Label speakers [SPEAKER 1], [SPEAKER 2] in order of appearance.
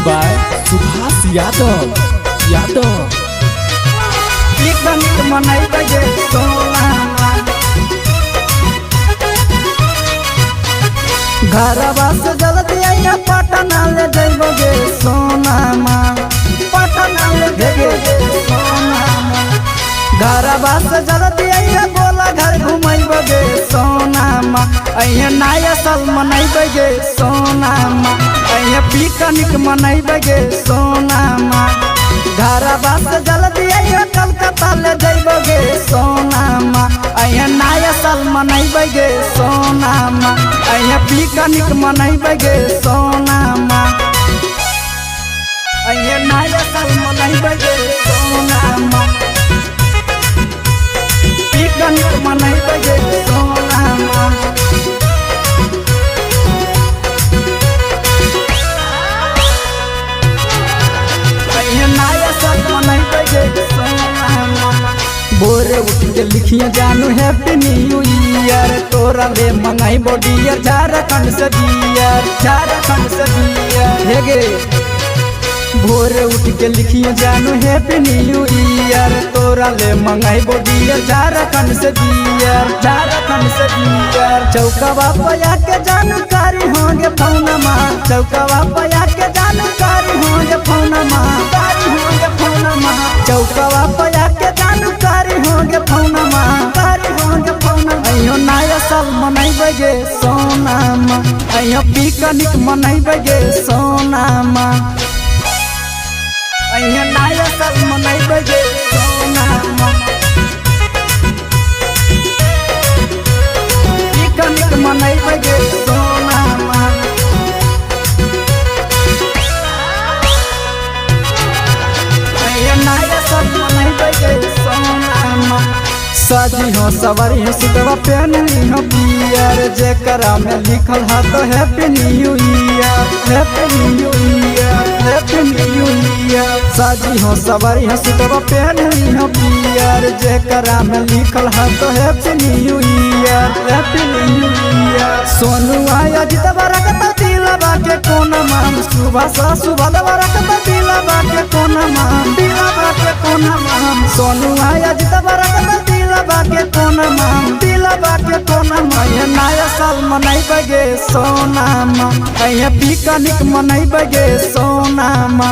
[SPEAKER 1] By Subhash Yadav
[SPEAKER 2] picnic मनैबे गे सोनामा घरवा से जल्दी आइया पटना ले जइबो गे सोनामा पटना ले जइबो गे सोनामा घरवा से जल्दी आइया बोला घर घुमैबो गे सोनामा अइया नया साल मनैबे गे सोनामा अइया पिकनिक मनैबे गे सोनामा घरवा से जल्दी आइया कलकत्ता ले जइबो गे सोनामा अइया नया साल मनैबे गे सोनामा अइया पिकनिक मनैबे गे सोनामा अइया नया साल मनैबे गे सोनामा पिकनिक मनैबे गे सोनामा अइया नया साल मनैबे गे सोनामा भोरे उठ के लिखिए जानू हैप्पी न्यू ईयर तोरा ले मंगाई बोडियर झारखंड से दियर हे गे भोरे उठ के लिखिए जानू हैप्पी न्यू ईयर तोरा ले मंगाई बोडियर झारखंड से दियर चौकवा पया के जानकारी होंगे फौनमा चौकवा पया के जानकारी होंगे फौनमा चौकवा पया के जानकारी होंगे फौनमा अइयो नया साल मनैबे गे सोनामा अइयो पिकनिक मनैबे गे सोनामा अइयो नया साल मनैबे गे सोनामा पिकनिक मनैबे गे सोनामा अइयो नया साल मनैबे गे सोनामा सजी हो सवारी हो सिटवा पहनली हो पियर जेकरा में लिखल है तो हैप्पी न्यू ईयर सजी हो सवारी हो सिटवा पहनली हो पियर जेकरा में लिखल है तो हैप्पी न्यू ईयर सोनू आया जितवा रखता दिलवा के कोनमा सुबह रखता दिलवा के कोनमा सोनू आया जितवा रखता दिलवा के कोनमा ये नया साल मनैबे गे सोनामा अइया पिकनिक मनैबे गे सोनामा।